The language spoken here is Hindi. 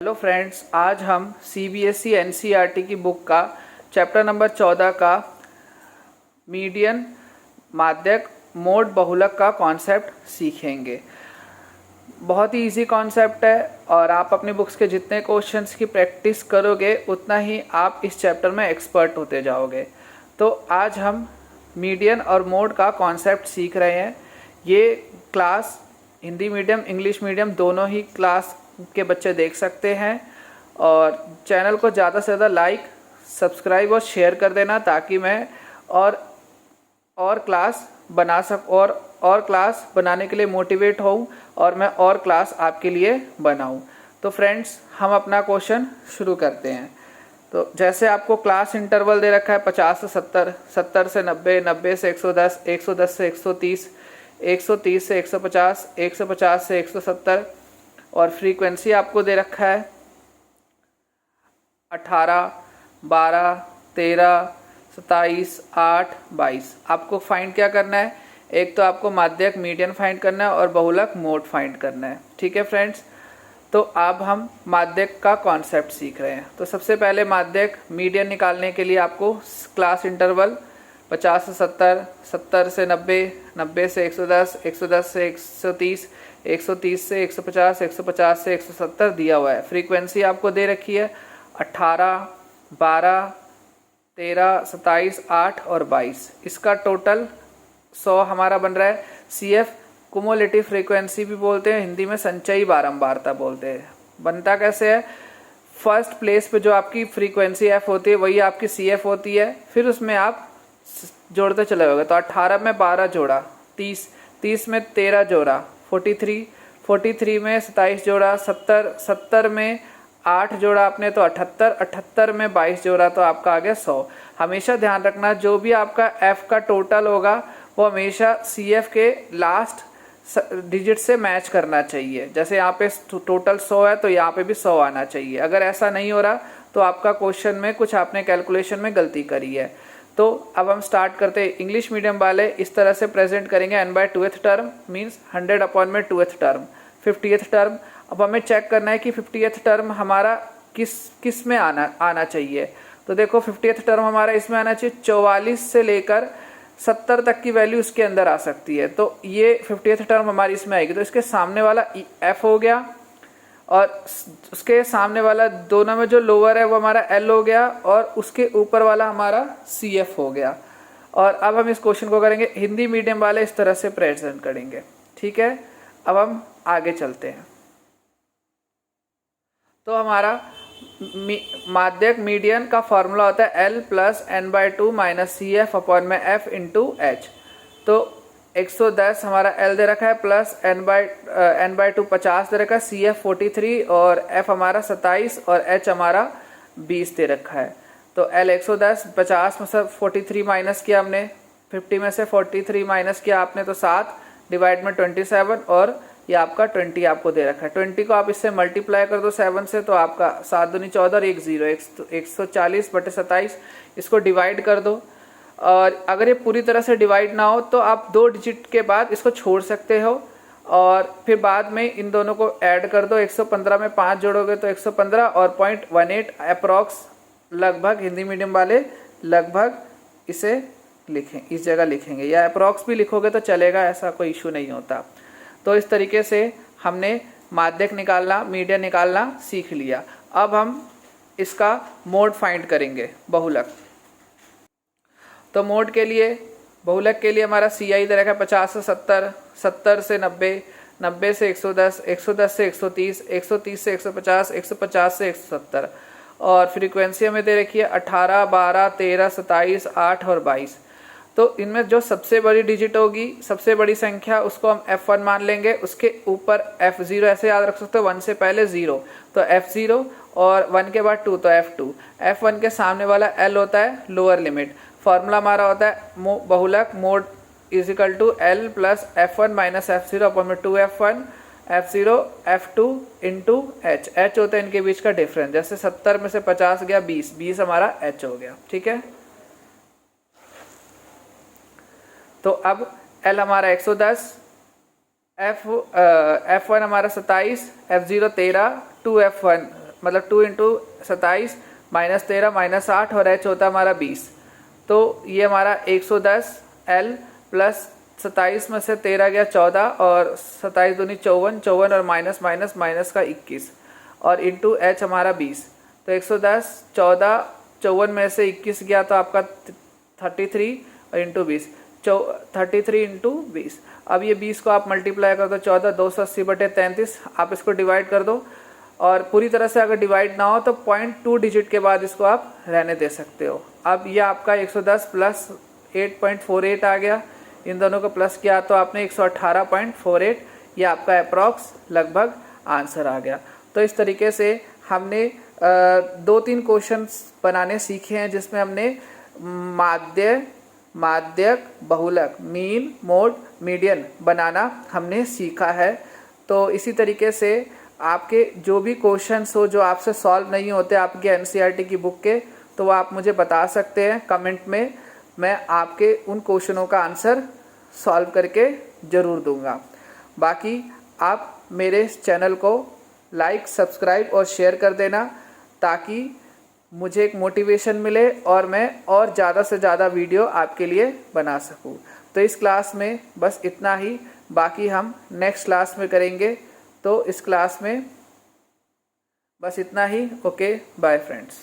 हेलो फ्रेंड्स, आज हम सीबीएसई एनसीईआरटी की बुक का चैप्टर नंबर 14 का मीडियन, माध्यक, मोड, बहुलक का कॉन्सेप्ट सीखेंगे। बहुत ही इजी कॉन्सेप्ट है और आप अपनी बुक्स के जितने क्वेश्चंस की प्रैक्टिस करोगे उतना ही आप इस चैप्टर में एक्सपर्ट होते जाओगे। तो आज हम मीडियन और मोड का कॉन्सेप्ट सीख रहे हैं। ये class Hindi medium, English medium दोनों ही क्लास के बच्चे देख सकते हैं और चैनल को ज़्यादा से ज़्यादा लाइक, सब्सक्राइब और शेयर कर देना ताकि मैं और क्लास बना और क्लास बनाने के लिए मोटिवेट होऊं और मैं और क्लास आपके लिए बनाऊं। तो फ्रेंड्स, हम अपना क्वेश्चन शुरू करते हैं। तो जैसे आपको क्लास इंटरवल दे रखा है 50 से 70, 70 से 90, 90 से 110, 110 से 130, 130 से 150, 150 से 170 और फ्रीक्वेंसी आपको दे रखा है 18, 12, 13, 27, 8, 22। आपको फाइंड क्या करना है? एक तो आपको माध्यक मीडियन फाइंड करना है और बहुलक मोड फाइंड करना है। ठीक है फ्रेंड्स, तो अब हम माध्यक का कॉन्सेप्ट सीख रहे हैं। तो सबसे पहले माध्यक मीडियन निकालने के लिए आपको क्लास इंटरवल 50 से 70, 70 से 90, 90 से 110, 110 से 130, 130 से 150, 150 से 170 दिया हुआ है। फ्रीक्वेंसी आपको दे रखी है 18, 12, 13, 27, 8 और 22। इसका टोटल 100 हमारा बन रहा है। CF कुमुलेटिव फ्रीक्वेंसी भी बोलते हैं, हिंदी में संचयी बारंबारता बोलते हैं। बनता कैसे है? फर्स्ट प्लेस पे जो आपकी फ्रीक्वेंसी F होती है वही आपकी CF होती है, फिर उसमें आप जोड़ते चले जाओगे। तो 18 में 12 जोड़ा 30, 30 में 13 जोड़ा 43, 43 में 27 जोड़ा 70, 70 में 8 जोड़ा आपने तो 78, 78 में 22 जोड़ा तो आपका आ गया 100। हमेशा ध्यान रखना जो भी आपका F का टोटल होगा वो हमेशा CF के लास्ट डिजिट से मैच करना चाहिए। जैसे यहाँ पे टोटल 100 है तो यहाँ पे भी 100 आना चाहिए। अगर ऐसा नहीं हो रहा तो आपका क्वेश्चन में कुछ आपने कैलकुलेशन में गलती करी है। तो अब हम स्टार्ट करते हैं। इंग्लिश मीडियम वाले इस तरह से प्रेजेंट करेंगे n/2th टर्म मीन्स 100 अपॉन में 2th टर्म, 50th टर्म। अब हमें चेक करना है कि 50th टर्म हमारा किस में आना चाहिए। तो देखो 50th टर्म हमारा इसमें आना चाहिए 44 से लेकर 70 तक की वैल्यू इसके अंदर आ सकती है। तो ये 50th टर्म हमारी इसमें आएगी। तो इसके सामने वाला F हो गया और उसके सामने वाला दोनों में जो लोअर है वो हमारा L हो गया और उसके ऊपर वाला हमारा CF हो गया। और अब हम इस क्वेश्चन को करेंगे, हिंदी मीडियम वाले इस तरह से प्रेजेंट करेंगे। ठीक है, अब हम आगे चलते हैं। तो हमारा माध्यक मीडियन का फॉर्मूला होता है L plus n/2 minus CF upon में F इंटू H। तो 110 हमारा L दे रखा है प्लस n/2 50 दे रखा है, CF 43 और F हमारा 27 और H हमारा 20 दे रखा है। तो L 110, 50 में से 43 माइनस किया हमने, 50 में से 43 माइनस किया आपने तो 7 डिवाइड में 27 और ये आपका 20 आपको दे रखा है। 20 को आप इससे मल्टीप्लाई कर दो 7 से तो आपका 7 दूनी 14 और 1 0, 140/27 इसको डिवाइड कर दो। और अगर ये पूरी तरह से डिवाइड ना हो तो आप 2 डिजिट के बाद इसको छोड़ सकते हो और फिर बाद में इन दोनों को ऐड कर दो। 115 में 5 जोड़ोगे तो 115 और 0.18 अप्रॉक्स, लगभग हिंदी मीडियम वाले लगभग इसे लिखें, इस जगह लिखेंगे, या अप्रॉक्स भी लिखोगे तो चलेगा, ऐसा कोई इशू नहीं होता। तो इस तरीके से हमने माध्यक निकालना, मीडियन निकालना सीख लिया। अब हम इसका मोड फाइंड करेंगे, बहुलक। तो मोड के लिए, बहुलक के लिए हमारा CI दे रखा है 50 से 70, 70 से 90, 90 से 110, 110 से 130, 130 से 150, 150 से 170 और फ्रीक्वेंसी हमें दे रखी है 18, 12, 13, 27, 8 और 22। तो इनमें जो सबसे बड़ी डिजिट होगी, सबसे बड़ी संख्या, उसको हम F1 मान लेंगे। उसके ऊपर F0 ऐसे याद रख सकते हो, 1 से पहले 0 तो F0 और 1 के बाद 2 तो F2। F1 के सामने वाला L होता है लोअर लिमिट। फॉर्मूला हमारा होता है बहुलक mode is equal to L plus F1 minus F0 upon में 2F1 F0 F2 into H। H होता है इनके बीच का डिफरेंस। जैसे 70 में से 50 गया 20, 20 हमारा H हो गया। ठीक है, तो अब L हमारा 110, F1 हमारा 27, F0 13, 2F1 मतलब 2 इंटू 27 माइनस 13 माइनस 8 और h होता है हमारा 20। तो ये हमारा 110 L प्लस 27 में से 13 गया 14 और 27 दूनी 54, 54 और माइनस माइनस माइनस का 21 और इंटू h हमारा 20। तो 110 14 54 में से 21 गया तो आपका 33 और इंटू 20 33 इंटू 20। अब ये 20 को आप मल्टीप्लाई कर दो 14 280/33, आप इसको डिवाइड कर दो और पूरी तरह से अगर डिवाइड ना हो तो 0.2 डिजिट के बाद इसको आप रहने दे सकते हो। अब ये आपका 110 प्लस 8.48 आ गया, इन दोनों को प्लस किया तो आपने 118.48, ये आपका अप्रॉक्स लगभग आंसर आ गया। तो इस तरीके से हमने 2-3 क्वेश्चंस बनाने सीखे हैं जिसमें हमने माध्य, माध्यक, बहुलक, मीन, मोड, मीडियन बनाना हमने सीखा है। तो इसी तरीके से आपके जो भी क्वेश्चंस हो जो आपसे सॉल्व नहीं होते आपके एनसीईआरटी की बुक के, तो वो आप मुझे बता सकते हैं कमेंट में, मैं आपके उन क्वेश्चनों का आंसर सॉल्व करके ज़रूर दूंगा। बाकी आप मेरे इस चैनल को लाइक, सब्सक्राइब और शेयर कर देना ताकि मुझे एक मोटिवेशन मिले और मैं और ज़्यादा से ज़्यादा वीडियो आपके लिए बना सकूं। तो इस क्लास में बस इतना ही, बाकी हम नेक्स्ट क्लास में करेंगे। तो इस क्लास में बस इतना ही। Okay, bye friends.